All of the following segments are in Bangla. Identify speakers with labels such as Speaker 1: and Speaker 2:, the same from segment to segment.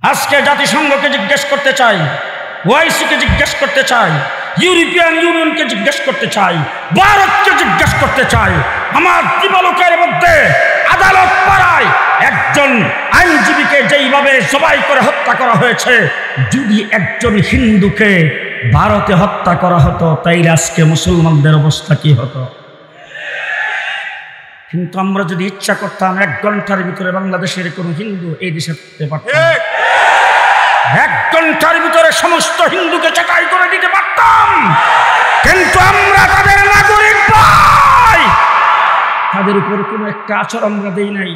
Speaker 1: আজকে জাতিসংঘকে জিজ্ঞেস করতে চাই, ওআইসিকে জিজ্ঞেস করতে চাই, ইউরোপিয়ান ইউনিয়নকে জিজ্ঞেস করতে চাই, ভারতকে জিজ্ঞেস করতে চাই, আমার দিবালোকের মধ্যে আদালত পাড়ায় একজন আইনজীবীকে যেইভাবে জবাই করে হত্যা করা হয়েছে, যদি একজন হিন্দুকে ভারতে হত্যা করা হতো তাইলে আজকে মুসলমানদের অবস্থা কি হতো? কিন্তু আমরা যদি ইচ্ছা করতাম 1 ঘন্টার ভিতরে বাংলাদেশের কোনো হিন্দু এই দেশে থাকতে পারতাম, 1 ঘন্টার ভিতরে সমস্ত হিন্দুকে চাকাই করে দিতে পারতাম। কিন্তু আমরা তাদের নাগরিক ভাই, তাদের উপর কোনো একটা আচরণ আমরা দেই নাই।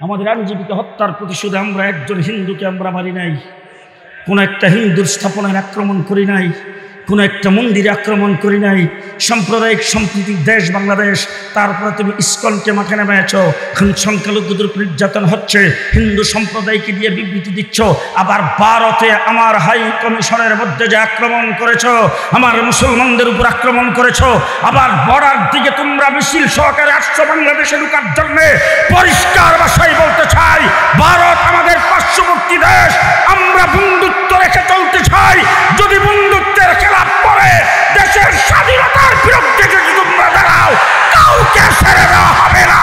Speaker 1: আমাদের আইনজীবীকে হত্যার প্রতিশোধে আমরা একজন হিন্দুকে আমরা মারি নাই, কোনো একটা হিন্দুর স্থাপনায় আক্রমণ করি নাই, কোনো একটা মন্দিরে আক্রমণ করি নাই। সাম্প্রদায়িক সম্প্রীতির দেশ বাংলাদেশ, তারপরে তুমি ইসকনকে মাঠে নেমেছ, সংখ্যালঘুদের নির্যাতন হচ্ছে, হিন্দু সম্প্রদায়কে দিয়ে বিবৃতি দিচ্ছ। আবার ভারতে আমার হাই কমিশনের মধ্যে যে আক্রমণ করেছ, আমার মুসলমানদের উপর আক্রমণ করেছ। আবার বর্ডার দিকে তোমরা মিছিল সহকারে আসছো বাংলাদেশে ঢুকার জন্য। পরিষ্কার ভাষায় বলতে চাই, ভারত আমাদের পার্শ্ববর্তী দেশ, আমরা বন্ধুত্ব রেখে চলতে চাই। যদি বন্ধুত্বের খেলাপ করে দেশের স্বাধীনতার বিরুদ্ধে যদি তোমরা দাঁড়াও, কাউকে ছেড়ে দেওয়া হবে না,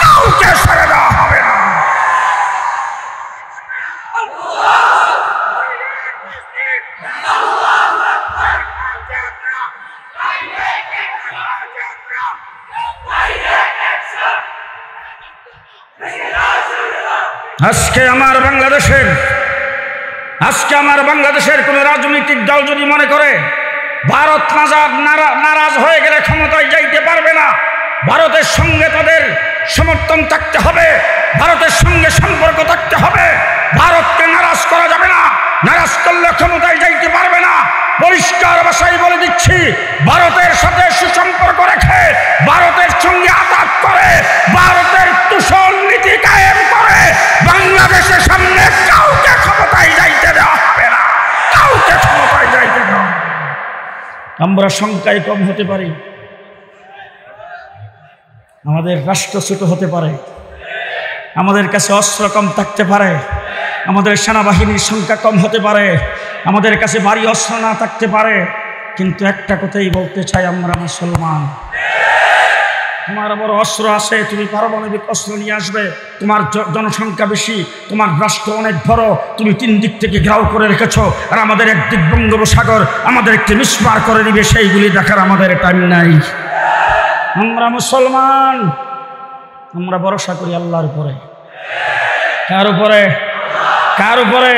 Speaker 1: কাউকে ছেড়ে দেওয়া হবে না। আজকে আমার বাংলাদেশের কোন রাজনৈতিক দল যদি মনে করে ভারত নারাজ হয়ে গেলে ক্ষমতায় যাইতে পারবে না, ভারতের সঙ্গে তাদের সমর্থন থাকতে হবে, ভারতের সঙ্গে সম্পর্ক থাকতে হবে, ভারতকে নারাজ করা যাবে না, নারাজ করলে ক্ষমতায় যাইতে পারবে না। পরিষ্কার ভাষায় বলে দিচ্ছি, ভারতের সাথে সুসম্পর্ক রেখে, ভারতের সঙ্গে আঘাত করে, ভারতের দূষণ নীতি কায়েম করে বাংলাদেশের সামনে কাউকে ক্ষমতায় যাইতে দেওয়া হবে না, কাউকে ক্ষমতায় যাইতে দেওয়া হবে না। আমরা সংখ্যায় কম হতে পারি, আমাদের রাষ্ট্র ছোট হতে পারে, আমাদের কাছে অস্ত্র কম থাকতে পারে, আমাদের সেনাবাহিনীর সংখ্যা কম হতে পারে, আমাদের কাছে ভারী অস্ত্র না থাকতে পারে, কিন্তু একটা কথাই বলতে চাই, আমরা মুসলমান। তোমার বড় অস্ত্র আছে, তুমি পারমাণবিক অস্ত্র নিয়ে আসবে, তোমার জনসংখ্যা বেশি, তোমার রাষ্ট্র অনেক বড়, তুমি 3 দিক থেকে ঘেরাও করে রেখেছো, আর আমাদের একদিক বঙ্গোপসাগর, আমাদের একটি মিসমার করে দিবে, সেইগুলি দেখার আমাদের টাইম নাই। আমরা মুসলমান, আমরা ভরসা করি আল্লাহর উপরে। কার উপরে? কার উপরে?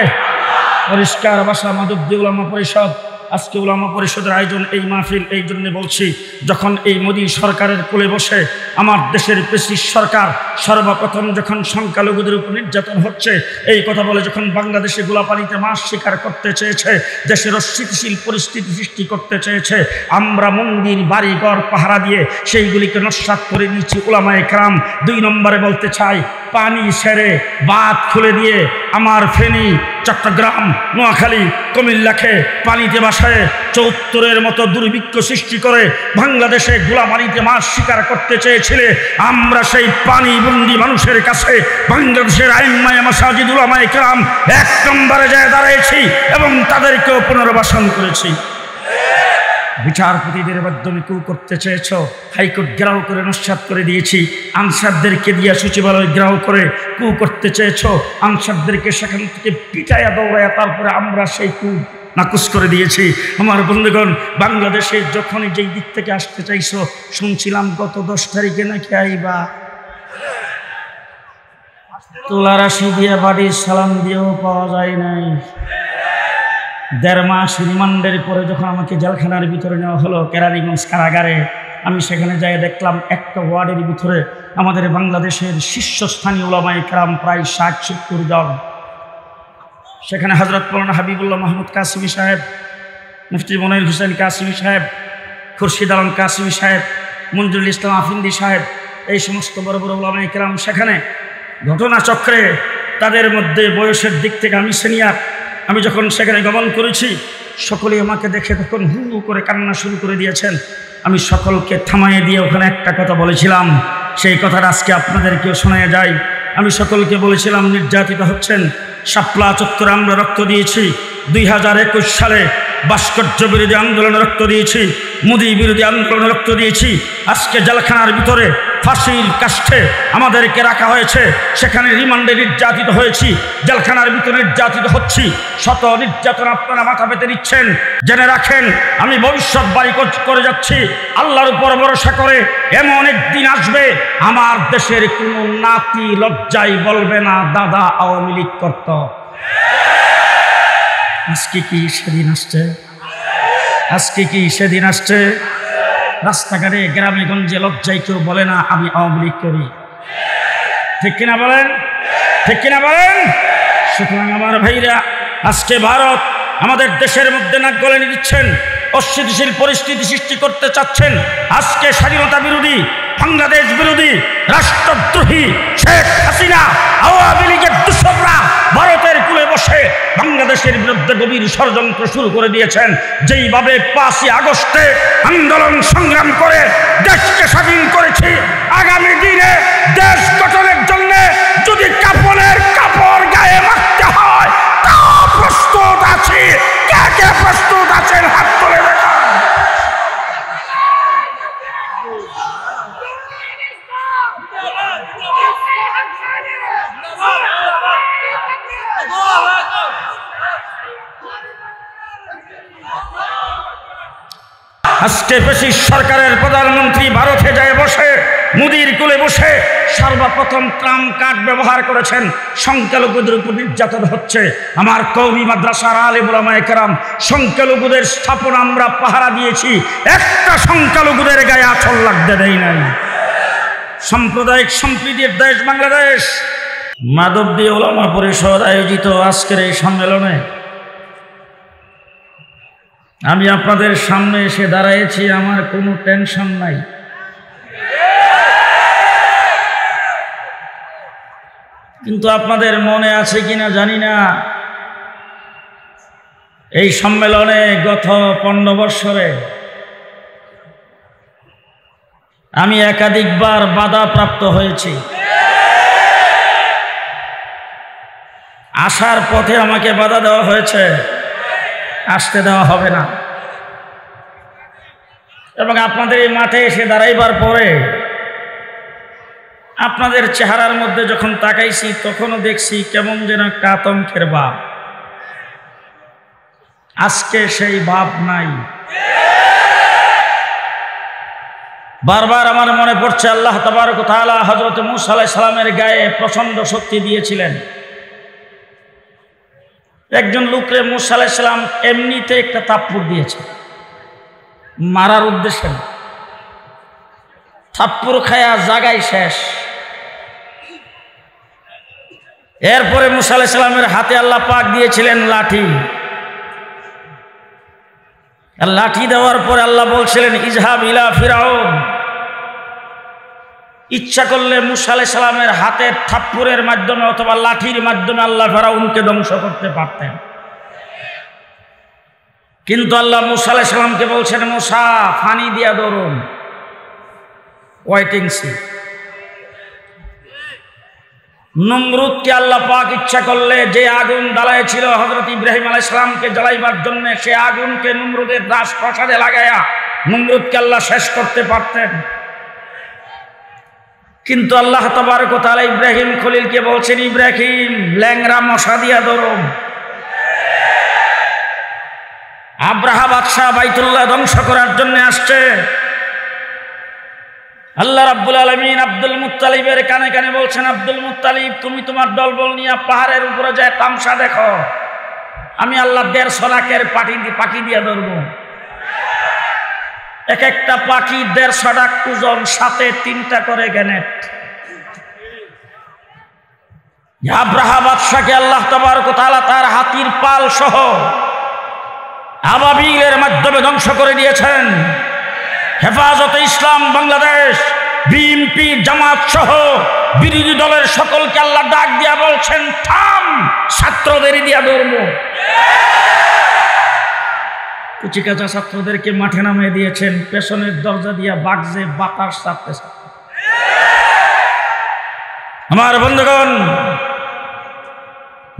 Speaker 1: পরিষ্কার ভাষা মাধবদী উলামা পরিষদ, আজকে উলামা পরিষদের আয়োজন, এই মাহফিল এই জন্য বলছি, যখন এই মোদী সরকারের কোলে বসে আমার দেশের প্রেসিডেন্ট সরকার সর্বপ্রথম যখন সংখ্যালঘুদের উপর নির্যাতন হচ্ছে এই কথা বলে, যখন বাংলাদেশে গোলাপানিতে মাছ শিকার করতে চেয়েছে, দেশের অস্থিতিশীল পরিস্থিতি সৃষ্টি করতে চেয়েছে, আমরা মন্দির বাড়িঘর পাহারা দিয়ে সেইগুলিকে নস্যাৎ করে দিয়েছি উলামায়ে কেরাম। 2 নম্বরে বলতে চাই, পানি ছেড়ে বাঁধ খুলে দিয়ে আমার ফেনী, চট্টগ্রাম, নোয়াখালী, কুমিল্লাকে পানিতে ভাসায় 74-এর মতো দুর্ভিক্ষ সৃষ্টি করে বাংলাদেশে গোলাপানিতে মাছ শিকার করতে চেয়েছিলে। আমরা সেই পানিবন্দী মানুষের কাছে বাংলাদেশের আইম্মায়ে মাসাজিদ উলামায়ে কেরাম 1 নম্বরে যায় দাঁড়িয়েছি এবং তাদেরকেও পুনর্বাসন করেছি। বিচারপতিদের মাধ্যমে কু করতে চেয়েছ, হাইকোর্ট ঘেরাও করে নস্যাৎ করে দিয়েছি। আনসারদেরকে দিয়ে সচিবালয় ঘেরাও করে কু করতে চেয়েছ, আনসারদেরকে সেখান থেকে পিটাইয়া দৌড়াইয়া তারপরে আমরা সেই কু নাকুশ করে দিয়েছি। আমার বন্ধুগণ, বাংলাদেশে যখনই যেই দিক থেকে আসতে চাইছ, শুনছিলাম গত 10 তারিখে নাকি আইবা, তোলারাশি দিয়ে বাড়ির সালাম দিয়েও পাওয়া যায় নাই। 1.5 মাস রিমান্ডের পরে যখন আমাকে জেলখানার ভিতরে নেওয়া হলো, কেরানীগঞ্জ কারাগারে, আমি সেখানে যাই দেখলাম একটা ওয়ার্ডের ভিতরে আমাদের বাংলাদেশের শীর্ষস্থানীয় উলামায়ে কেরাম প্রায় 60-70 জন। সেখানে হযরত মাওলানা হাবিবুল্লাহ মাহমুদ কাসিমি সাহেব, মুফতি মনির হোসেন কাসিমি সাহেব, খুরশিদ আলম কাসিমি সাহেব, মঞ্জুরুল ইসলাম আফিন্দি সাহেব, এই সমস্ত বড় বড় উলামায়ে কেরাম সেখানে। ঘটনাচক্রে তাদের মধ্যে বয়সের দিক থেকে আমি সিনিয়র। আমি যখন সেখানে গমন করেছি, সকলেই আমাকে দেখে তখন হু হু করে কান্না শুরু করে দিয়েছেন। আমি সকলকে থামাইয়ে দিয়ে ওখানে একটা কথা বলেছিলাম, সেই কথাটা আজকে আপনাদেরকেও শোনায় যায়। আমি সকলকে বলেছিলাম, নির্যাতিত হচ্ছেন, শাপলা চত্বরে আমরা রক্ত দিয়েছি, 2021 সালে ভাস্কর্য বিরোধী আন্দোলনে রক্ত দিয়েছি, মোদী বিরোধী আন্দোলনে রক্ত দিয়েছি। আজকে জেলখানার ভিতরে ফাঁসির কাষ্ঠে আমাদেরকে রাখা হয়েছে, সেখানে রিমান্ডে নির্যাতিত হয়েছি, জেলখানার ভিতরে নির্যাতিত হচ্ছি। শত নির্যাতন আপনারা মাথা পেতে নিচ্ছেন। জেনে রাখেন, আমি ভবিষ্যৎবাণী করে যাচ্ছি, আল্লাহর উপর ভরসা করে এমন একদিন আসবে আমার দেশের কোনো নাতি লজ্জায় বলবে না দাদা আওয়ামী লীগ করত। আজকে কি সেদিন আসছে? আজকে কি সেদিন আসছে? রাস্তাঘাটে গ্রামে গঞ্জে লজ্জায় কেউ বলে না আমি আওয়ামী লীগ করি। ঠিক কিনা বলেন? ঠিক কিনা বলেন? সুতরাং আমার ভাইরা, আজকে ভারত আমাদের দেশের মধ্যে নাক গলানি দিচ্ছেন, অস্থিতিশীল পরিস্থিতি সৃষ্টি করতে চাচ্ছেন। আজকে স্বাধীনতা বিরোধী, বাংলাদেশ বিরোধী, রাষ্ট্রদ্রোহী শেখ হাসিনা আওয়ামী লীগের দূষকরা ভারতের কুলে বসে বাংলাদেশের বিরুদ্ধে গভীর ষড়যন্ত্র শুরু করে দিয়েছেন। যেইভাবে 5ই আগস্টে আন্দোলন সংগ্রাম করে দেশকে স্বাধীন করেছি, আগামী দিনে দেশ গঠনের জন্য যদি কাপড়ের কাপড় গায়ে মারতে হয় তা প্রস্তুত আছি। কে কে প্রস্তুত আছেন হাত তুলে দেখান। আজকে ফ্যাসিস্ট সরকারের প্রধানমন্ত্রী ভারতে যায় বসে, মোদির কোলে বসে সর্বপ্রথম ট্রাম কার্ড ব্যবহার করেছেন। সংখ্যালঘুদের উপর নির্যাতন হচ্ছে। আমার কওমি মাদ্রাসার আলেম উলামায়ে কেরাম, সংখ্যালঘুদের স্থাপনা আমরা পাহারা দিয়েছি, একটা সংখ্যালঘুদের গায়ে আঁচল লাগতে দেয় নাই। সাম্প্রদায়িক সম্প্রীতির দেশ বাংলাদেশ। মাধবদী ওলামা পরিষদ আয়োজিত আজকের এই সম্মেলনে আমি আপনাদের সামনে এসে দাঁড়াইছি, আমার কোনো টেনশন নাই। কিন্তু আপনাদের মনে আছে কিনা জানি না, এই সম্মেলনে গত 15 বৎসরে আমি একাধিকবার বাধাপ্রাপ্ত হয়েছি। আসার পথে আমাকে বাধা দেওয়া হয়েছে, আসতে দেওয়া হবে না। এবং আপনাদের এই মাঠে এসে দাঁড়াইবার পরে আপনাদের চেহারার মধ্যে যখন তাকাইছি তখনও দেখছি কেমন যেন একটা আতঙ্কের ভাব। আজকে সেই ভাব নাই। বারবার আমার মনে পড়ছে আল্লাহ তাবারক ওয়া তাআলা হযরত মূসা আলাইহিস সালামের গায়ে প্রচন্ড শক্তি দিয়েছিলেন। একজন লোকরে মূসা আলাইহিস সালাম এমনিতে একটা থাপ্পড় দিয়েছে, মারার উদ্দেশ্যে না। থাপ্পড় খায়া জাগাই শেষ। এরপরে মূসা আলাইহিস সালামের হাতে আল্লাহ পাক দিয়েছিলেন লাঠি। আর লাঠি দেওয়ার পরে আল্লাহ বলছিলেন ইজহাব ইলা ফিরাউন। ইচ্ছা করলে মূসা আলাইহিস সালামের হাতের থাপ্পড়ের মাধ্যমে অথবা লাঠির মাধ্যমে আল্লাহ ফিরাউনকে ধ্বংস করতে পারতেন। কিন্তু আল্লাহ মূসা আলাইহিস সালামকে বলছেন, মূসা পানি দিয়া ধরুন, ওয়েটিং সি। নমরুদকে আল্লাহ পাক ইচ্ছা করলে যে আগুন জ্বালায় ছিল হযরত ইব্রাহিম আলাইহিস সালামকে জ্বালাইবার জন্য, সে আগুনকে নমরুদের রাজপ্রাসাদে লাগায়া নমরুদকে আল্লাহ শেষ করতে পারতেন। কিন্তু আল্লাহ তাবারক ওয়া তাআলা ইব্রাহিম খলিলকে বলছেন, ইব্রাহিম ল্যাংরা মশা দিয়া ধরুন। আব্রাহা বাদশাহ বাইতুল্লাহ ধ্বংস করার জন্য আসছে। আল্লাহ রাব্বুল আলামিন আব্দুল মুত্তালিবের কানে কানে বলছেন, আব্দুল মুত্তালিব তুমি তোমার দলবল নিয়ে পাহাড়ের উপরে যায় তামসা দেখো, আমি আল্লাহ 150 লাখের পাখি দিয়ে ধরবো। এক একটা পাখি 150 লাখ ওজন, সাথে 3টা করে গ্রেনেড। আব্রাহা বাদশাকে আল্লাহ তাবারক ওয়া তাআলা তার হাতির পাল সহ আবাবিলের মাধ্যমে ধ্বংস করে দিয়েছেন। হেফাজতে ইসলাম বাংলাদেশ, বিএনপি, জামাত সহ বিরোধী দলের সকলকে আল্লাহ ডাক দিয়া বলছেন, থাম, ছাত্রদের দিয়া ধর্ম। কুচিকাচা ছাত্রদেরকে মাঠে নামিয়ে দিয়েছেন, পেছনের দরজা দিয়া বাগজে বাতাস ছাড়তে ছাড়তে। আমার বন্ধুগণ,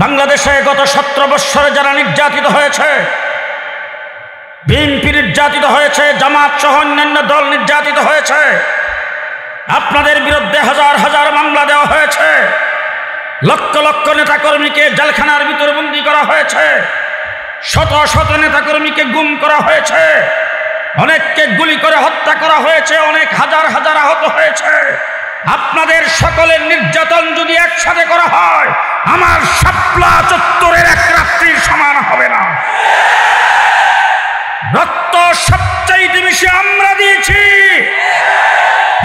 Speaker 1: বাংলাদেশে গত 17 বৎসরে যারা নির্যাতিত হয়েছে, বিএনপি নির্যাতিত হয়েছে, জামাত সহ অন্যান্য দল নির্যাতিত হয়েছে, আপনাদের বিরুদ্ধে হাজার হাজার মামলা দেওয়া হয়েছে, লক্ষ লক্ষ নেতাকর্মীকে জেলখানার ভিতরে বন্দী করা হয়েছে, শত শত নেতাকর্মীকে গুম করা হয়েছে, অনেককে গুলি করে হত্যা করা হয়েছে, অনেক হাজার হাজার আহত হয়েছে। আপনাদের সকলের নির্যাতন যদি একসাথে করা হয়, আমার শাপলা চত্বরের এক রাত্রির সমান হবে না। রক্ত সবচাইতে বেশি আমরা দিয়েছি।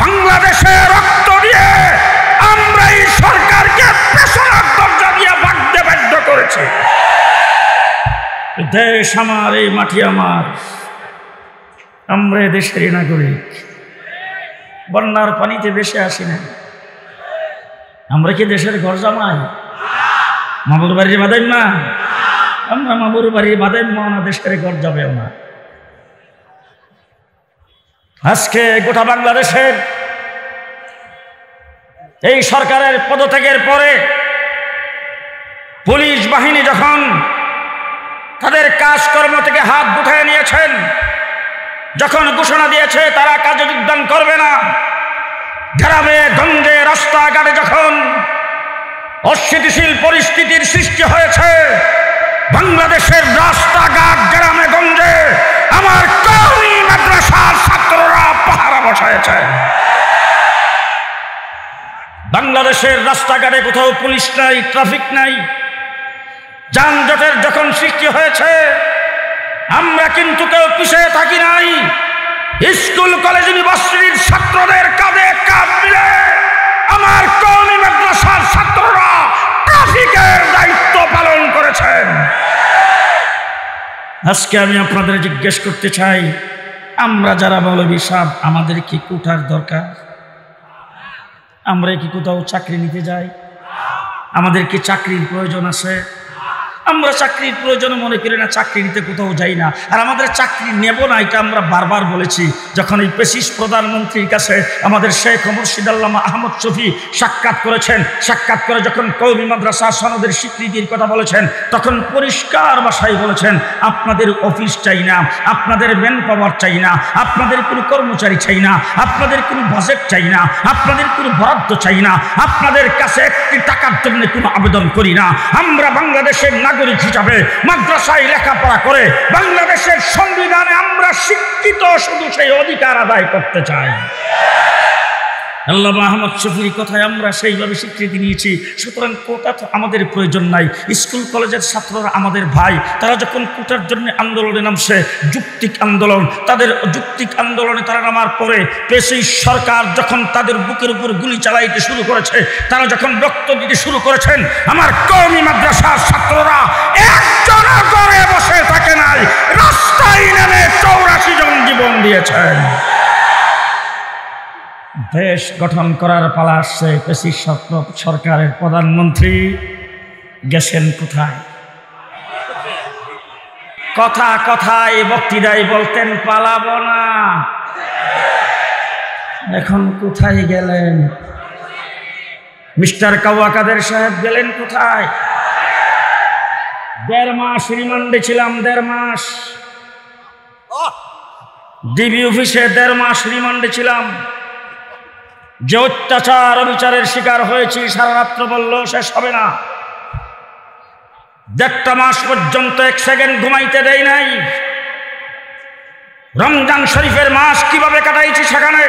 Speaker 1: বাংলাদেশে রক্ত দিয়ে আমরা এই সরকারকে পেছনের দরজা দিয়ে ভাগতে বাধ্য করেছি। দেশ আমার, এই মাটি আমার, আমরা দেশের নাগরিক। বন্যার পানিতে ভেসে আসি না, আমরা কি দেশের ঘর জামাই? মামুর বাড়ির বাদাইম না, আমরা মামুর বাড়ির বাদাইম না, দেশের ঘর যাবেও না। আজকে গোটা বাংলাদেশের এই সরকারের পদত্যাগের পরে পুলিশ বাহিনী যখন তাদের কাজকর্ম থেকে হাত গুটিয়ে নিয়েছেন, যখন ঘোষণা দিয়েছে তারা কাজে যোগদান করবে না, গ্রামে গঞ্জে রাস্তাঘাটে যখন অস্থিতিশীল পরিস্থিতির সৃষ্টি হয়েছে, বাংলাদেশের রাস্তাঘাট গ্রামে গঞ্জে আমার কওমি মাদ্রাসার ছাত্ররা পাহারা বসায়েছে। বাংলাদেশের রাস্তাঘাটে কোথাও পুলিশ নাই, ট্রাফিক নাই, যানজটের যখন সৃষ্টি হয়েছে, আমরা কিন্তু কেউ পিছিয়ে থাকি নাই। স্কুল কলেজ ইউনিভার্সিটির ছাত্রদের কাঁধে কাঁধ মিলে আমার কওমি মাদ্রাসার ছাত্ররা ট্রাফিকের দায়িত্ব পালন করেছেন। আজকে আমি আপনাদের জিজ্ঞেস করতে চাই, আমরা যারা মৌলভী সাহেব, আমাদের কি কোটার দরকার? আমরা কি কোথাও চাকরি নিতে যাই? আমাদের কি চাকরির প্রয়োজন আছে? আমরা চাকরির প্রয়োজন মনে করি না, চাকরি নিতে কোথাও যাই না। আর আমাদের চাকরি নেব না, এটা আমরা বারবার বলেছি। যখন এই পেশিস প্রধানমন্ত্রীর কাছে আমাদের শেখ মুর্শিদ আল্লামা আহমদ শফী সাক্ষাৎ করেছেন, সাক্ষাৎ করে যখন কওমি মাদ্রাসা সনদের স্বীকৃতির কথা বলেছেন, তখন পরিষ্কার ভাষায় বলেছেন, আপনাদের অফিস চাই না, আপনাদের ম্যান পাওয়ার চাই না, আপনাদের কোনো কর্মচারী চাই না, আপনাদের কোনো বাজেট চাই না, আপনাদের কোনো বরাদ্দ চাই না, আপনাদের কাছে একটি টাকার জন্য কোনো আবেদন করি না। আমরা বাংলাদেশের নাগরিক হিসাবে মাদ্রাসায় লেখাপড়া করে বাংলাদেশের সংবিধানে আমরা শিক্ষিত, শুধু সেই অধিকার আদায় করতে চাই। আল্লামা আহমদ শফীর কথায় আমরা সেইভাবে স্বীকৃতি নিয়েছি। সুতরাং কোটা তো আমাদের প্রয়োজন নাই। স্কুল কলেজের ছাত্ররা আমাদের ভাই, তারা যখন কোটার জন্য আন্দোলনে নামছে, যুক্তিক আন্দোলন, তাদের যুক্তিক আন্দোলনে তারা নামার পরে পেশিস সরকার যখন তাদের বুকের উপর গুলি চালাইতে শুরু করেছে, তারা যখন রক্ত দিতে শুরু করেছেন, আমার কওমি মাদ্রাসার ছাত্ররা একজন করে বসে থাকে নাই, রাস্তায় নেমে 84 জন জীবন দিয়েছেন। দেশ গঠন করার পালা আসছে। পেশিস সরকারের প্রধানমন্ত্রী গেছেন কোথায়? কথা কথায় বক্তৃতায় বলতেন পালাবো না, এখন কোথায় গেলেন? মিস্টার কাওয়া কাদের সাহেব গেলেন কোথায়? 1.5 মাস রিমান্ডে ছিলাম, 1.5 মাস ডিবি অফিসে 1.5 মাস রিমান্ডে ছিলাম। যে অত্যাচার অবিচারের শিকার হয়েছি, সারা রাত্র বললেও শেষ হবে না। 1.5 মাস পর্যন্ত 1 সেকেন্ড ঘুমাইতে দেই নাই। রমজান শরীফের মাস কিভাবে কাটাইছি সেখানে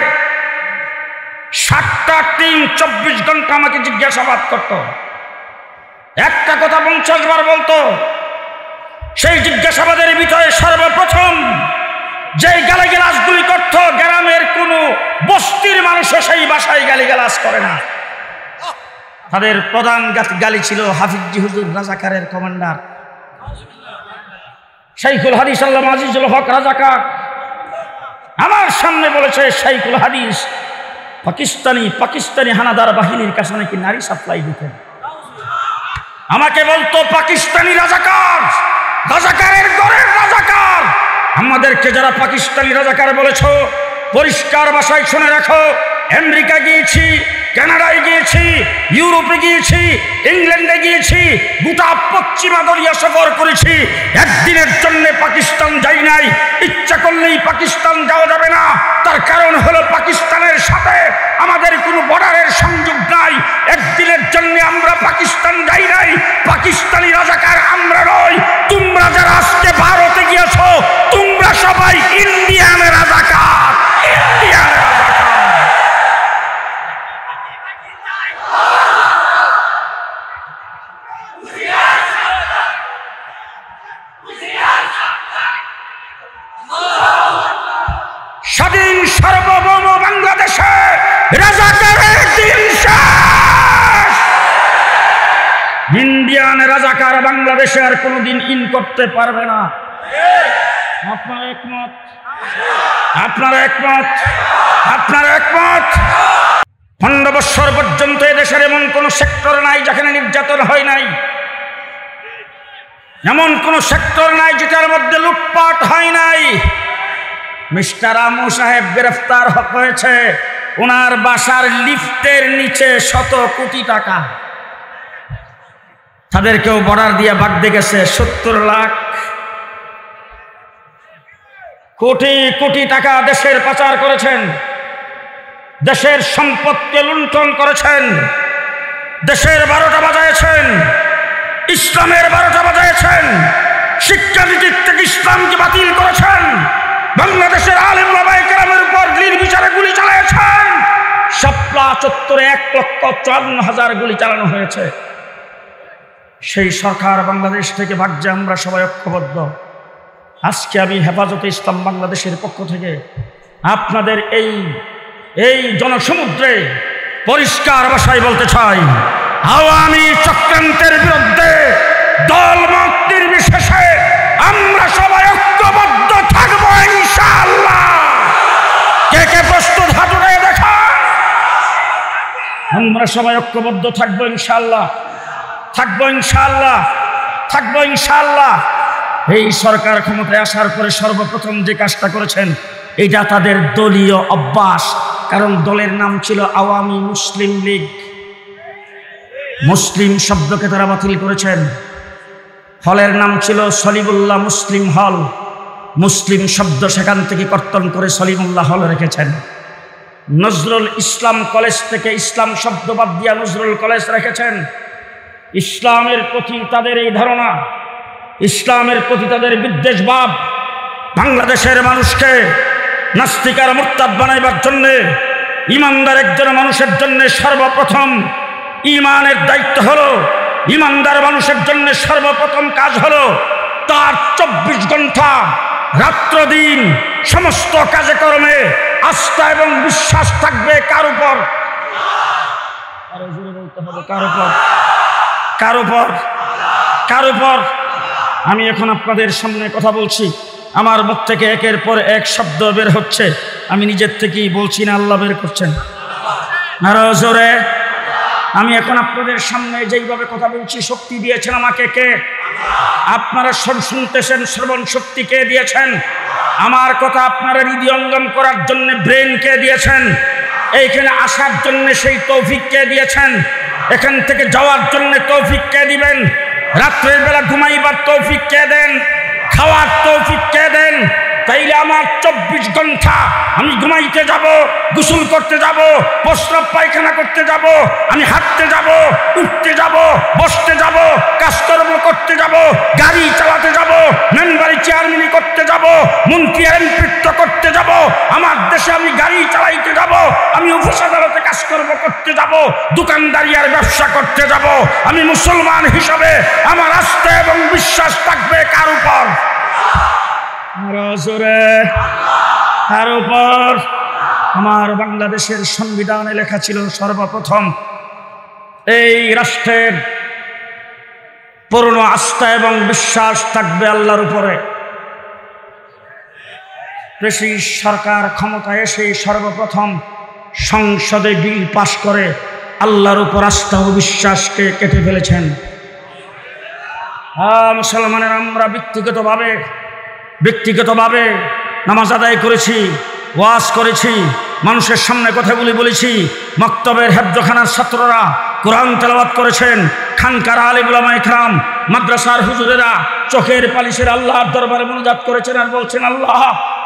Speaker 1: 7টা টিম 24 ঘন্টা আমাকে জিজ্ঞাসাবাদ করত, একটা কথা 50 বার বলতো। সেই জিজ্ঞাসাবাদের ভিতরে সর্বপ্রথম যেই গালিগালাজগুলি করত, গ্রামের কোনো বস্তির মানুষও সেই বাসায় গালিগালাজ করে না। তাদের প্রধান গালি ছিল হাফিজি হুজুর রাজাকারের কমান্ডার শাইখুল হাদিস আল্লামা আজিজুল হক রাজাকার। আমার সামনে বলেছে শাইখুল হাদিস পাকিস্তানি হানাদার বাহিনীর কাছে নাকি নারী সাপ্লাই দিতেন। আমাকে বলতো পাকিস্তানি রাজাকার, রাজাকারের ঘরের রাজাকার। আমাদেরকে যারা পাকিস্তানি রাজাকার বলেছ, পরিষ্কার ভাষায় শুনে রাখো, আমেরিকা গিয়েছি, কানাডায় গিয়েছি, ইউরোপে গিয়েছি, ইংল্যান্ডে গিয়েছি, গোটা পশ্চিমা দরিয়া সফর করেছি। একদিনের জন্য পাকিস্তান যাই নাই। ইচ্ছা করলেই পাকিস্তান যাওয়া যাবে না। তার কারণ হলো পাকিস্তানের সাথে আমাদের কোনো বর্ডারের সংযোগ নাই। একদিনের জন্য আমরা পাকিস্তান যাই নাই। পাকিস্তানি রাজাকার আমরা নই। তোমরা যারা আজকে ভারতে গিয়েছ, তোমরা সবাই ইন্ডিয়ানের রাজাকার, ইন্ডিয়ানের রাজাকার। স্বাধীন সার্বভৌম বাংলাদেশে রাজাকারের দিন শেষ। ইন্ডিয়ান রাজাকার বাংলাদেশে আর কোনোদিন ইন করতে পারবে না। আপনার একমত? আপনার একমত? আপনার একমত? 15 বছর পর্যন্ত এদেশের এমন কোন সেক্টর নাই যেখানে নির্যাতন হয় নাই। এমন কোন সেক্টর নাই যেটার মধ্যে লুটপাট হয় নাই। মিস্টার আমু সাহেব গ্রেফতার হয়েছে, ওনার বাসার লিফটের নিচে 100 কোটি টাকা। তাদেরকেও বর্ডার দিয়ে বাগদে গেছে 70 লাখ কোটি কোটি টাকা দেশের পাচার করেছেন, দেশের সম্পদকে লুণ্ঠন করেছেন, দেশের 12টা বাজাইছেন, ইসলামের 12টা বাজাইছেন, শিক্ষানীতির থেকে ইসলামকে বাতিল করেছেন, বাংলাদেশের আলেম ওলামায়ে কেরামের উপর নির্বিচারে গুলি চালিয়েছেন। শাপলা চত্বরে 1,54,000 গুলি চালানো হয়েছে। সেই সরকার বাংলাদেশ থেকে ভাগছে, আমরা সবাই ঐক্যবদ্ধ। আজকে আমি হেফাজতে ইসলাম বাংলাদেশের পক্ষ থেকে আপনাদের এই জনসমুদ্রে পরিষ্কার ভাষায় বলতে চাই, আওয়ামী চক্রান্তের বিরুদ্ধে দলমত নির্বিশেষে আমরা সবাই ঐক্যবদ্ধ থাকবো ইনশাআল্লাহ। কে কে প্রস্তুত হাত উঠিয়ে দেখা? আমরা সবাই ঐক্যবদ্ধ থাকবো ইনশাআল্লাহ, থাকবো ইনশাআল্লাহ, থাকবো ইনশাআল্লাহ। এই সরকার ক্ষমতায় আসার পরে সর্বপ্রথম যে কাজটা করেছেন, এটা তাদের দলীয় অভ্যাস। কারণ দলের নাম ছিল আওয়ামী মুসলিম লীগ। মুসলিম শব্দকে তারা বাতিল করেছেন। হলের নাম ছিল সলিমুল্লাহ মুসলিম হল। মুসলিম শব্দ সেখান থেকে কর্তন করে সলিমুল্লাহ হল রেখেছেন। নজরুল ইসলাম কলেজ থেকে ইসলাম শব্দ বাদ দিয়া নজরুল কলেজ রেখেছেন। ইসলামের প্রতি তাদের এই ধারণা, ইসলামের প্রতি তাদের বিদ্বেষ ভাব, বাংলাদেশের মানুষকে নাস্তিকার মুরতাদ বানাইবার জন্যে, ইমানদার একজন মানুষের জন্য সর্বপ্রথম ইমানের দায়িত্ব হলো, ইমানদার মানুষের জন্য সর্বপ্রথম কাজ হলো তার 24 ঘন্টা রাত্র দিন সমস্ত কাজে কর্মে আস্থা এবং বিশ্বাস থাকবে কার উপর? আরো জোরে বলতে হবে, কার উপর? কার উপর? কার উপর? আমি এখন আপনাদের সামনে কথা বলছি, আমার মুখ থেকে একের পর এক শব্দ বের হচ্ছে। আমি নিজের থেকেই বলছি না, আল্লাহ বের করছেন। আরো জোরে। আমি এখন আপনাদের সামনে যেইভাবে কথা বলছি, শক্তি দিয়েছেন আমাকে কে? আপনারা শুনতেছেন, শ্রবণ শক্তি কে দিয়েছেন? আমার কথা আপনারা হৃদয়ঙ্গম করার জন্য ব্রেন কে দিয়েছেন? এইখানে আসার জন্য সেই তৌফিক কে দিয়েছেন? এখান থেকে যাওয়ার জন্য তৌফিক কে দিবেন? রাত্রের বেলা ঘুমাইবার তৌফিক কে দেন? খাওয়ার তৌফিক কে দেন? তাইলে আমার 24 ঘন্টা আমি ঘুমাইতে যাব, গোসল করতে যাব, প্রস্রাব পায়খানা করতে যাব, আমি হাঁটতে যাব, উঠতে যাব, বসতে যাব, কাজকর্ম করতে যাব, গাড়ি চালাতে যাব, মেম্বারি চেয়ারম্যানি করতে যাব, মন্ত্রী এমপিত্ব করতে যাব, আমার দেশে আমি গাড়ি চালাইতে যাব, আমি অফিস আদালতে কাজকর্ম করতে যাব, দোকানদারি আর ব্যবসা করতে যাব। আমি মুসলমান হিসাবে আমার আস্থা এবং বিশ্বাস থাকবে কার উপর? তার উপর। আমার বাংলাদেশের সংবিধানে লেখা ছিল সর্বপ্রথম এই রাষ্ট্রের পূর্ণ আস্থা এবং বিশ্বাস থাকবে আল্লাহর উপরে। ব্রিটিশ সরকার ক্ষমতায় এসে সর্বপ্রথম সংসদে বিল পাশ করে আল্লাহর উপর আস্থা ও বিশ্বাসকে কেটে ফেলেছেন। মুসলমানের আমরা ব্যক্তিগতভাবে নামাজ আদায় করেছি, ওয়াজ করেছি, মানুষের সামনে কথাগুলি বলেছি। মক্তবের হেফজখানার ছাত্ররা কোরআন তেলাওয়াত করেছেন, খানকার আলেম উলামা ইকরাম, মাদ্রাসার হুজুরেরা চোখের পালিশের আল্লাহর দরবারে মুনাজাত করেছেন আর বলছেন, আল্লাহ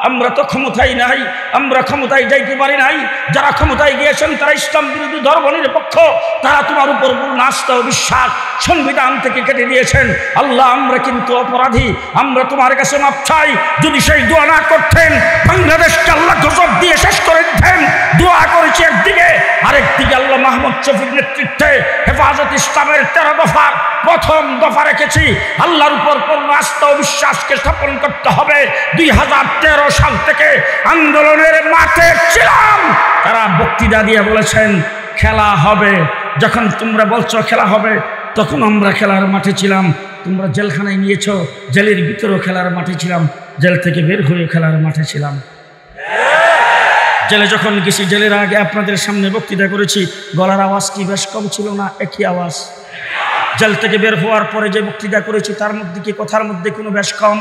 Speaker 1: আমরা তো ক্ষমতায় নাই, আমরা ক্ষমতায় যাইতে পারি নাই, যারা ক্ষমতায় গিয়েছেন তারা ইসলাম বিরোধী ধর্ম নিরপেক্ষ, তারা তোমার উপর পূর্ণ আস্থা ও বিশ্বাস সংবিধান থেকে কেটে দিয়েছেন। আল্লাহ আমরা কিন্তু অপরাধী, আমরা তোমার কাছে মাপ চাই। যদি সেই দোয়া না করতেন বাংলাদেশকে আল্লাহ গজব দিয়ে শেষ করে দিতেন। দোয়া করেছি একদিকে, আরেকদিকে আল্লাহ মাহমুদ শফির নেতৃত্বে হেফাজত ইসলামের 13 দফার প্রথম দফা রেখেছি, আল্লাহর উপর পূর্ণ আস্থা ও বিশ্বাসকে স্থাপন করতে হবে। 2013 সাল থেকে আন্দোলনের মাঠে ছিলাম। তারা বক্তৃতা দিয়ে বলেছেন খেলা হবে। যখন তোমরা বলছো খেলা হবে, তখন আমরা খেলার মাঠে ছিলাম। তোমরা জেলখানায় নিয়েছ, জেলের ভিতরেও খেলার মাঠে ছিলাম, জেল থেকে বের হয়ে খেলার মাঠে ছিলাম। জেলে যখন গেছি, জেলের আগে আপনাদের সামনে বক্তৃতা করেছি, গলার আওয়াজ কি বেশ কম ছিল না? একই আওয়াজ। জেল থেকে বের হওয়ার পরে যে বক্তৃতা করেছি তার মধ্যে কি কথার মধ্যে কোনো বেশ কম?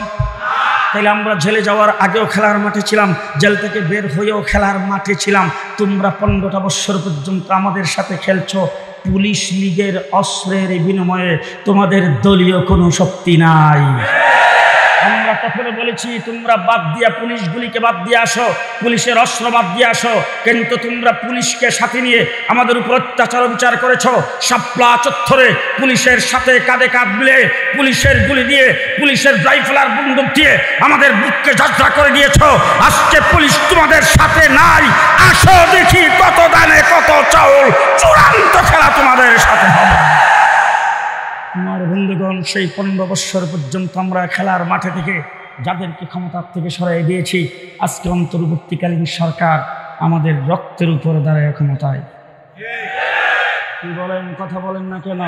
Speaker 1: তাইলে আমরা জেলে যাওয়ার আগেও খেলার মাঠে ছিলাম, জেল থেকে বের হয়েও খেলার মাঠে ছিলাম। তোমরা 15টা বৎসর পর্যন্ত আমাদের সাথে খেলছো, পুলিশ লীগের অস্ত্রের বিনিময়ে তোমাদের দলীয় কোনো শক্তি নাই। আমরা তখনও বলেছি তোমরা বাদ দিয়া পুলিশগুলিকে বাদ দিয়ে আসো, পুলিশের অস্ত্র বাদ দিয়ে আসো, কিন্তু তোমরা পুলিশকে সাথে নিয়ে আমাদের উপর অত্যাচার বিচার করেছো। শাপলা চত্বরে পুলিশের সাথে কাঁধে কাঁধ মিলে পুলিশের গুলি দিয়ে, পুলিশের রাইফেলার বন্দুক দিয়ে আমাদের বুককে ঝাঁঝরা করে দিয়েছো। আজকে পুলিশ তোমাদের সাথে নাই, আসো দেখি কত দানে কত চাউল, চূড়ান্ত খেলা তোমাদের সাথে হবে। আমার বন্ধুগণ, সেই 15 বৎসর পর্যন্ত আমরা খেলার মাঠে থেকে যাদেরকে ক্ষমতার থেকে সরাই দিয়েছি, আজকে অন্তর্বর্তীকালীন সরকার আমাদের রক্তের উপর দাঁড়ায় ক্ষমতায়। কি বলেন, কথা বলেন না কেন?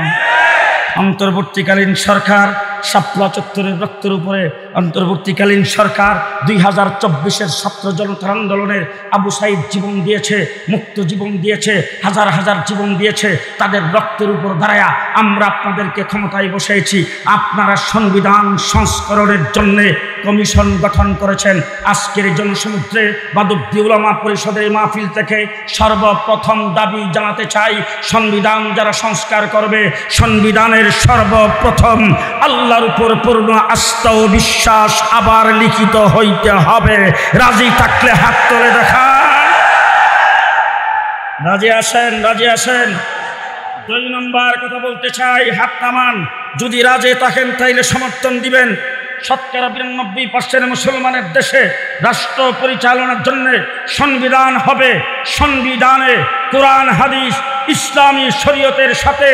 Speaker 1: অন্তর্বর্তীকালীন সরকার শাপলা চত্বরের রক্তের উপরে, অন্তর্বর্তীকালীন সরকার 2024-এর ছাত্র জনতার আন্দোলনের আবু সাইদ জীবন দিয়েছে, মুক্ত জীবন দিয়েছে, হাজার হাজার জীবন দিয়েছে। তাদের রক্তের উপর দাঁড়ায়া আমরা আপনাদেরকে ক্ষমতায় বসেছি। আপনারা সংবিধান সংস্করণের জন্যে কমিশন গঠন করেছেন। আজকের জনসমুদ্রে বাদুদ্দি উলামা পরিষদের মাহফিল থেকে সর্বপ্রথম দাবি জানাতে চাই, সংবিধান যারা সংস্কার করবে, সংবিধানের সর্বপ্রথম আল্লাহর উপর পূর্ণ আস্থা ও বিশ্বাস আবার লিখিত হইতে হবে। রাজি থাকলে হাত তুলে দেখা। রাজি আছেন? রাজি আছেন? 2 নম্বর কথা বলতে চাই, হাত নামান। যদি রাজি থাকেন তাইলে সমর্থন দিবেন। 92% মুসলমানের দেশে রাষ্ট্র পরিচালনার জন্য সংবিধান হবে। সংবিধানে কোরআন হাদিস ইসলামী শরীয়তের সাথে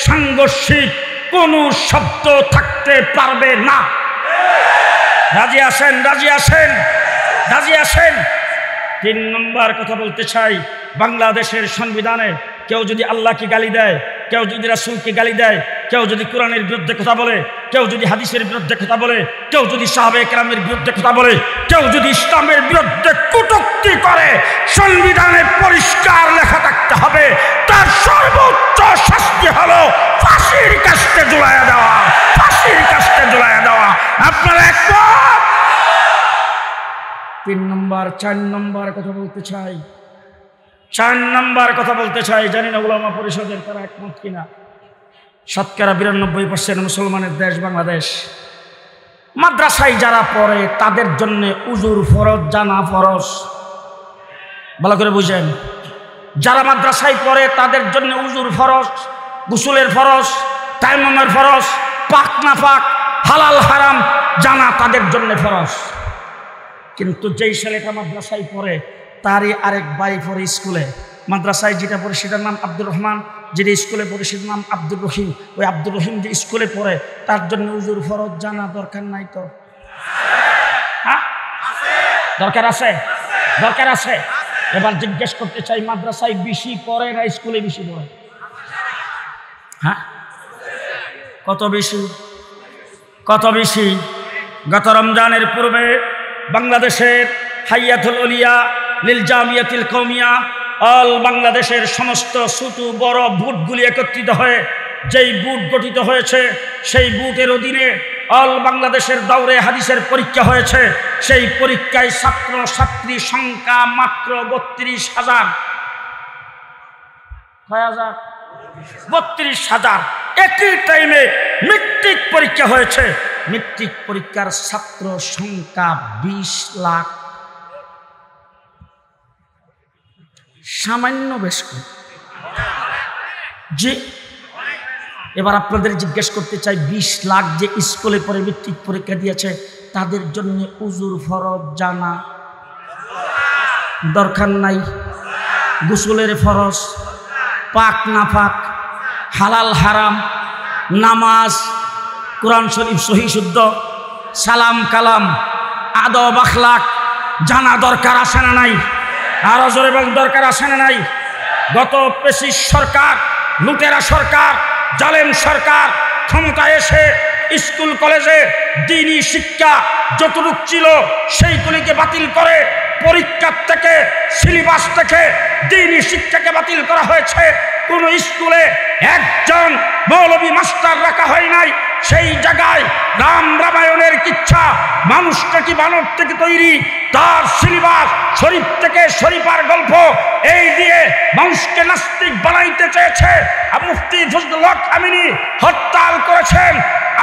Speaker 1: সাংঘর্ষিক কোনো শব্দ থাকতে পারবে না। রাজি আছেন? রাজি আছেন? রাজি আছেন? 3 নম্বর কথা বলতে চাই, বাংলাদেশের সংবিধানে কেউ যদি আল্লাহকে গালি দেয়, কেউ যদি রাসূলকে গালি দেয়, কেউ যদি কোরআনের বিরুদ্ধে কথা বলে, কেউ যদি হাদিসের বিরুদ্ধে কথা বলে, কেউ যদি সাহাবায়ে কেরামের বিরুদ্ধে কথা বলে, কেউ যদি ইসলামের বিরুদ্ধে কটূক্তি করে, সংবিধানে পরিষ্কার লেখা থাকতে হবে তার সর্বোচ্চ শাস্তি হলো ফাঁসির কাস্টে ঝুলাইয়া দেওয়া। ফাঁসির কাস্টে ঝুলাইয়া দেওয়া। আপনারা একমত? 3 নম্বর। 4 নম্বর কথা বলতে চাই, 4 নম্বর কথা বলতে চাই, জানি না উলামা পরিষদের তারা একমত কিনা। 92% মুসলমানের দেশ বাংলাদেশ। মাদ্রাসায় যারা পড়ে তাদের জন্য উজুর ফরজ, জানা ফরজ। ভালো করে বুঝেন, যারা মাদ্রাসায় পড়ে তাদের জন্য উজুর ফরজ, গোসলের ফরজ, তায়াম্মুমের ফরজ, পাক না পাক, হালাল হারাম জানা তাদের জন্য ফরজ। কিন্তু যেই ছেলেটা মাদ্রাসায় পড়ে তারই আরেক ভাই পড়ে স্কুলে। মাদ্রাসায় যেটা পড়ে সেটার নাম আব্দুর রহমান, যেটা স্কুলে পড়ে সেটার নাম আব্দুর রহিম। ওই আব্দুর রহিম যে স্কুলে পড়ে তার জন্য উজুর ফরজ জানা দরকার নাই তো? হ্যাঁ, দরকার আছে? দরকার আছে। এবার জিজ্ঞেস করতে চাই, মাদ্রাসায় বেশি পড়ে না স্কুলে বেশি পড়ে? হ্যাঁ, কত বেশি? কত বেশি? গত রমজানের পূর্বে বাংলাদেশের হাইয়াতুল উলিয়া লিল জামিয়াতিল কওমিয়া অল বাংলাদেশের সমস্ত ছোট বড় বুটগুলি একত্রিত হয়ে যেই বুট গঠিত হয়েছে, সেই বুটের অধীনে অল বাংলাদেশের দৌড়ে হাদিসের পরীক্ষা হয়েছে। সেই পরীক্ষায় ছাত্র ছাত্রী সংখ্যা মাত্র ৩২,০০০। কয় হাজার? ৩২,০০০। একই টাইমে মেট্রিক পরীক্ষা হয়েছে। মেট্রিক পরীক্ষার ছাত্র সংখ্যা ২০ লাখ। সামান্য বেশ কম। জি, এবার আপনাদের জিজ্ঞেস করতে চাই, ২০ লাখ যে স্কুলে পড়ে মেট্রিক পরীক্ষা দিয়েছে তাদের জন্য উজুর ফরজ জানা দরকার নাই? গোসলের ফরজ, পাক না পাক, হালাল হারাম, নামাজ, কোরআন শরীফ সহি শুদ্ধ, সালাম কালাম, আদব আখলাক জানা দরকার আছে না নাই? আরো জোরে বলেন, দরকার আছে না নাই? গত পেশিস সরকার, লুটেরা সরকার, জালেম সরকার ক্ষমতায় এসে স্কুল কলেজে দ্বীনি শিক্ষা যতটুক ছিল সেইগুলিকে বাতিল করে পরীক্ষার থেকে, সিলেবাস থেকে দ্বীনি শিক্ষাকে বাতিল করা হয়েছে। কোন স্কুলে একজন মৌলবী মাস্টার রাখা হয় নাই। সেই জায়গায় রামায়ণের কিচ্ছা, মানুষটা কি বানর থেকে তৈরি, তার সিলেবাস শরীফ থেকে শরীফার গল্প, এই দিয়ে মানুষকে নাস্তিক বানাইতে চেয়েছে। মুফতি ফজলুল হক আমিনী হরতাল করেছেন।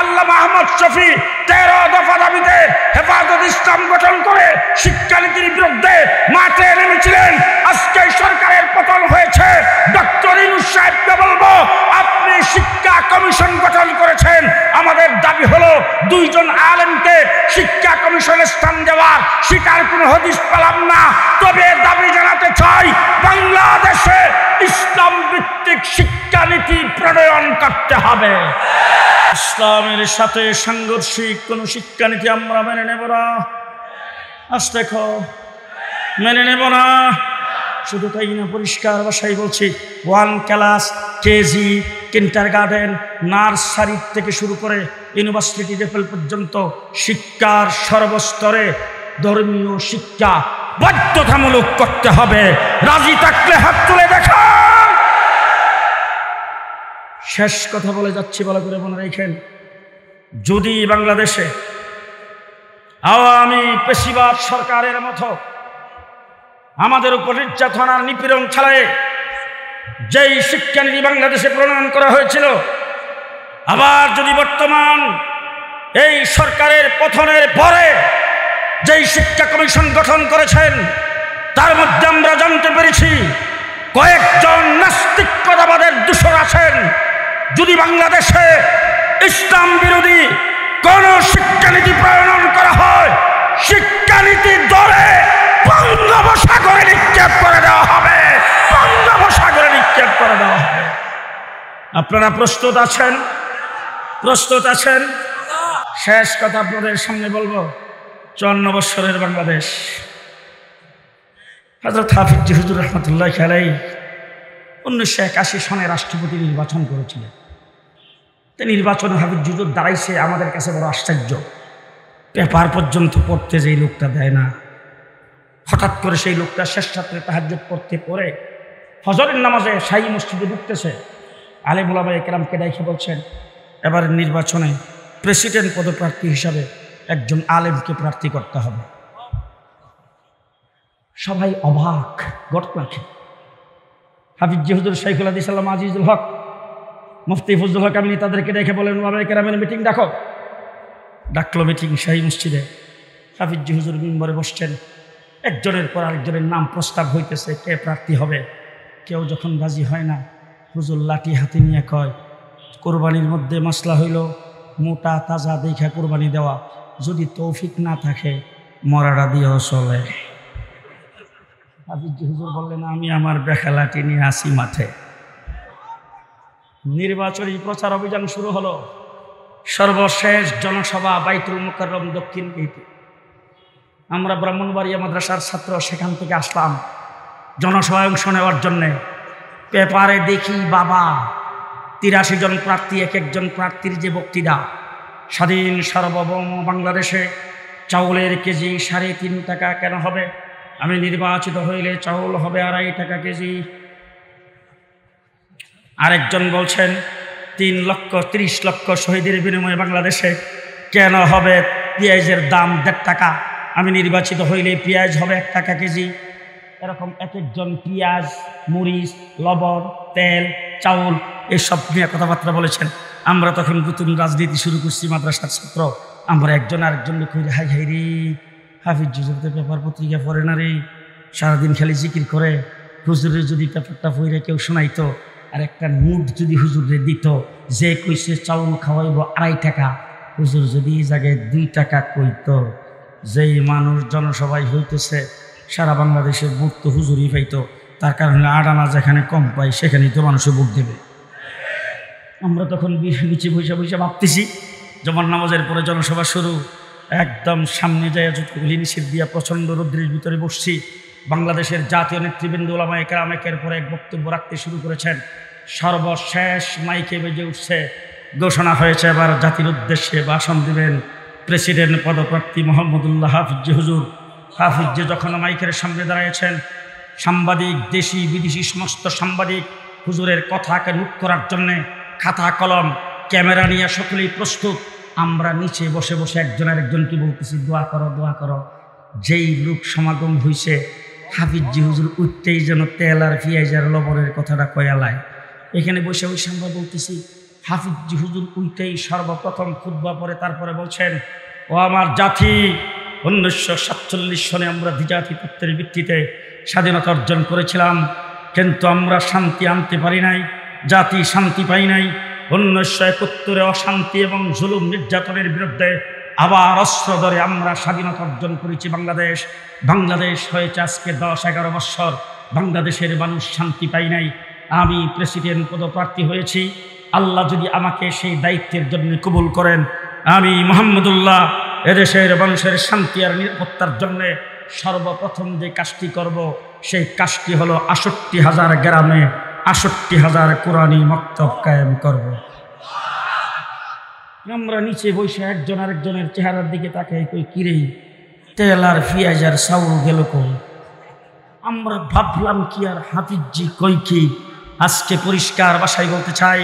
Speaker 1: আল্লামা আহমদ শফী 13 দফা দাবিতে হেফাজত ইসলাম গঠন করে শিক্ষানীতির বিরুদ্ধে মাঠে নেমেছিলেন। আজকে সরকারের পতন হয়েছে। ডক্টর ইউনূস সাহেবকে বলবো, আপনি শিক্ষা কমিশন গঠন করেছেন। আমাদের দাবি হলো 2 জন আলেমকে শিক্ষা কমিশনে স্থান দেওয়ার। শিকার কোনো হদিস পেলাম না, তবে দাবি জানাতে চাই, বাংলাদেশে ইসলাম ভিত্তিক শিক্ষানীতি প্রণয়ন করতে হবে। ইসলামের সাথে সাংঘর্ষিক কোন শিক্ষানীতি আমরা মেনে নেব না। আজ দেখো, মেনে নেব না। শুধু তাই না, পরিষ্কার ভাষায় বলছি, 1 ক্লাস, কেজি, কিন্ডারগার্টেন, নার্সারি থেকে শুরু করে ইউনিভার্সিটি লেভেল পর্যন্ত শিক্ষার সর্বস্তরে ধর্মীয় শিক্ষা বাধ্যতামূলক করতে হবে। রাজি থাকলে হাত তুলে দেখা। শেষ কথা বলে যাচ্ছি, ভালো করে মনে রাখেন, যদি বাংলাদেশে আওয়ামী পেশিবাদ সরকারের মতো আমাদের উপর নির্যাতন আর নিপীড়ন চালায় যেই শিক্ষানীতি বাংলাদেশে প্রণয়ন করা হয়েছিল, আবার যদি বর্তমান এই সরকারের পতনের পরে যেই শিক্ষা কমিশন গঠন করেছেন, তার মধ্যে আমরা জানতে পেরেছি কয়েকজন নাস্তিকতাবাদের দূষর আছেন। যদি বাংলাদেশে ইসলাম বিরোধী কোন শিক্ষানীতি প্রণয়ন করা হয়, শিক্ষানীতি ধরে বঙ্গোপসাগরে নিক্ষেপ করে দেওয়া হবে। বঙ্গোপসাগরে নিক্ষেপ করে দেওয়া হবে। আপনারা প্রস্তুত আছেন? প্রস্তুত আছেন? শেষ কথা আপনাদের সামনে বলবো, 54 বৎসরের বাংলাদেশ, হযরত হাফিজ হুজুর রহমতুল্লাহি আলাইহি 1981 সনে রাষ্ট্রপতি নির্বাচন করেছিলেন। নির্বাচনে হাফিজ হুজুর দাঁড়াইছে, আমাদের কাছে বড় আশ্চর্য। পেপার পর্যন্ত পড়তে যেই লোকটা দেয় না, হঠাৎ করে সেই লোকটা শেষ রাত্রে তাহাজ্জুদ পড়তে পড়ে ফজরের নামাজে শাহী মসজিদে ঢুকতেছে। আলেম উলামা একরামকে দেখে বলছেন, এবার নির্বাচনে প্রেসিডেন্ট পদপ্রার্থী হিসাবে একজন আলেমকে প্রার্থী করতে হবে। সবাই অবাক। ঘটনাকে হাফিজ হুজুর শাইখুল হাদিস আল্লামা আজিজুল হক, মুফতি ফজলুল হক আমিনী তাদেরকে দেখে বলেন, উলামা একরামের মিটিং ডাকো। ডাকলো মিটিং শাহী মসজিদে। হাফিজ হুজুর মিম্বরে বসছেন। একজনের পর আরেকজনের নাম প্রস্তাব হইতেছে, কে প্রার্থী হবে। কেউ যখন রাজি হয় না, হুজুর লাঠি হাতে নিয়ে কয়, কোরবানির মধ্যে মাসলা হইল মোটা তাজা দেখা কোরবানি দেওয়া, যদি তৌফিক না থাকে মরাটা দিয়েও চলে। হাফিজ হুজুর বললেন, আমি আমার বেখা লাঠি নিয়ে আসি মাঠে। নির্বাচনী প্রচার অভিযান শুরু হলো। সর্বশেষ জনসভা বাইতুল মুকাররম দক্ষিণ গেটে। আমরা ব্রাহ্মণবাড়িয়া মাদ্রাসার ছাত্র সেখান থেকে আসলাম জনসভায় অংশ নেওয়ার জন্যে। পেপারে দেখি বাবা 83 জন প্রার্থী, এক একজন প্রার্থীর যে বক্তৃতা। স্বাধীন সার্বভৌম বাংলাদেশে চাউলের কেজি 3.5 টাকা কেন হবে? আমি নির্বাচিত হইলে চাউল হবে 2.5 টাকা কেজি। আরেকজন বলছেন 3 লক্ষ 30 লক্ষ শহীদের বিনিময়ে বাংলাদেশে কেন হবে পেঁয়াজের দাম 1.5 টাকা? আমি নির্বাচিত হইলে পেঁয়াজ হবে 1 টাকা কেজি। এরকম এক একজন পেঁয়াজ, মরিচ, লবণ, তেল, চাউল এসব নিয়ে কথাবার্তা বলেছেন। আমরা তখন নতুন রাজনীতি শুরু করছি, মাদ্রাসার ছাত্র। আমরা একজন আরেকজন কই হাই হাই রে, হাফিজ হুজুর তো পেপার পত্রিকা পড়ে না রে, সারাদিন খালি জিকির করে। হুজুরের যদি পেপারটা পড়ে কেউ শোনাইতো আর একটা নোট যদি হুজুরে দিত, যে কইছে চাউল খাওয়াইব 2.5 টাকা, হুজুর যদি এই জায়গায় 2 টাকা কইতো, যেই মানুষ জনসভায় হইতেছে সারা বাংলাদেশের ভোট তো হুজুরই পাইতো। তার কারণে আডানা যেখানে কম পাই সেখানেই তো মানুষে ভোট দেবে। আমরা তখন বিছে বৈশা বৈশা ভাবতেছি, জমান নামাজের পরে জনসভা শুরু, একদম সামনে যায় জুতোগুলি নিষেধ দিয়া প্রচণ্ড রৌদ্রের ভিতরে বসছি। বাংলাদেশের জাতীয় নেতৃবৃন্দ ওলামায়ে কেরাম একের পর এক বক্তব্য রাখতে শুরু করেছেন। সর্বশেষ মাইকে বেজে উঠছে, ঘোষণা হয়েছে এবার জাতির উদ্দেশ্যে ভাষণ দিবেন প্রেসিডেন্ট পদপ্রার্থী মোহাম্মদুল্লাহ হাফিজ হুজুর। হাফিজ যখন মাইকের সামনে দাঁড়িয়েছেন, সাংবাদিক, দেশি বিদেশি সমস্ত সাংবাদিক হুজুরের কথাকে নোট করার জন্যে খাতা কলম ক্যামেরা নিয়ে সকলেই প্রস্তুত। আমরা নিচে বসে বসে একজন আরেকজনকে বলতেছি দোয়া করো, দোয়া করো। যেই লোক সমাগম হয়েছে, হাফিজ হুজুর উঠতেই যেন তেল আর পেঁয়াজ আর লবণের কথাটা কয়ালায়। এখানে বসে বসে আমরা বলতেছি, হাফিজ হুজুর উঠতেই সর্বপ্রথম খুতবা পরে তারপরে বলছেন, ও আমার জাতি, 1947 সনে আমরা দ্বিজাতিত্বের ভিত্তিতে স্বাধীনতা অর্জন করেছিলাম, কিন্তু আমরা শান্তি আনতে পারি নাই, জাতি শান্তি পাই নাই। 1971 অশান্তি এবং জুলুম নির্যাতনের বিরুদ্ধে আবার অস্ত্র ধরে আমরা স্বাধীনতা অর্জন করেছি। বাংলাদেশ হয়েছে আজকে 10-11 বৎসর, বাংলাদেশের মানুষ শান্তি পাই নাই। আমি প্রেসিডেন্ট পদপ্রার্থী হয়েছি। আল্লাহ যদি আমাকে সেই দায়িত্বের জন্য কবুল করেন, আমি মুহাম্মদুল্লাহ এদেশের মানুষের শান্তি আর নিরাপত্তার জন্যে সর্বপ্রথম যে কাজটি করব, সেই কাজটি হলো 68,000 গ্রামে 68,000 কোরআনী মক্তব কায়েম করব। আমরা নিচে বসে একজন আরেকজনের চেহারার দিকে তাকাই, কই কিরে তেল আর পেঁয়াজ আর চাউল গেল কই? আমরা ভাবলাম কি আর হাফিজি কই কি? আজকে পরিষ্কার ভাষায় বলতে চাই,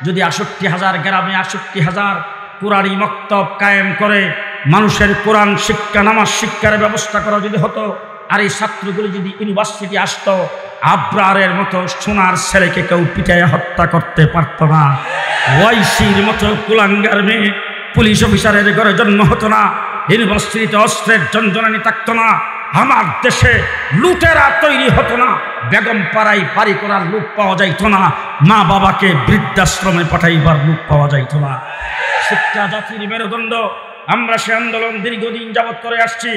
Speaker 1: যদি 68,000 গ্রামে 68,000 কোরআনী মক্তব কায়েম করে মানুষের কোরআন শিক্ষা, নামাজ শিক্ষার ব্যবস্থা করা যদি হতো, আর এই ছাত্রগুলি যদি ইউনিভার্সিটি আসতো, আব্রারের মতো সোনার ছেলেকে কেউ পিটাইয়া হত্যা করতে পারত না। ওয়াইসির মতো কুলাঙ্গার মেয়ে পুলিশ অফিসারের ঘরে জন্ম হতো না। ইউনিভার্সিটিতে অস্ত্রের জঞ্জনানি থাকতো না। আমার দেশে লুটেরা তৈরি হতো না। বেগম পাড়ায় বাড়ি করার লোক পাওয়া যাইতো না। মা বাবাকে বৃদ্ধাশ্রমে পাঠাইবার লোক পাওয়া যাইতো না। শিক্ষা জাতির মেরুদণ্ড। আমরা সে আন্দোলন দীর্ঘদিন যাবৎ করে আসছি।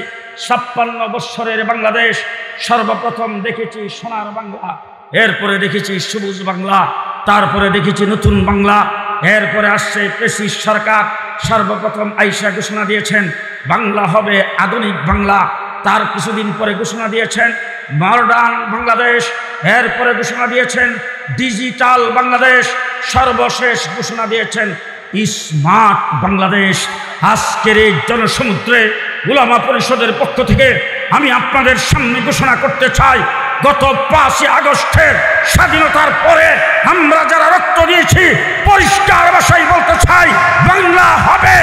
Speaker 1: 56 বৎসরের বাংলাদেশ। সর্বপ্রথম দেখেছি সোনার বাংলা, এরপরে দেখেছি সবুজ বাংলা, তারপরে দেখেছি নতুন বাংলা, এরপরে আসছে প্রেসিস সরকার। সর্বপ্রথম আইসা ঘোষণা দিয়েছেন বাংলা হবে আধুনিক বাংলা। তার কিছুদিন পরে ঘোষণা দিয়েছেন মডার্ন বাংলাদেশ, এরপরে ঘোষণা দিয়েছেন ডিজিটাল বাংলাদেশ, সর্বশেষ ঘোষণা দিয়েছেন স্মার্ট বাংলাদেশ। আজকের এই জনসমুদ্রে উলামা পরিষদের পক্ষ থেকে আমি আপনাদের সামনে ঘোষণা করতে চাই, গত 5 আগস্টের স্বাধীনতার পরে আমরা যারা রক্ত দিয়েছি, পরিষ্কার ভাষায় বলতে চাই, বাংলা হবে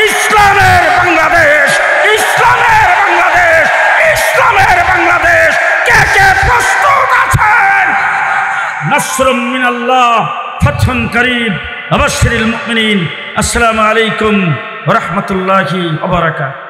Speaker 1: ইসলামের বাংলাদেশ, ইসলামের বাংলাদেশ, ইসলামের বাংলাদেশ। কে কে প্রস্তুত আছেন? নাসরুম মিনাল্লাহ, ফাতহুন করিম, আবাশশিরিল মুমিনিন। আসসালামু আলাইকুম ওয়া রাহমাতুল্লাহি ওয়া বারাকাতুহু।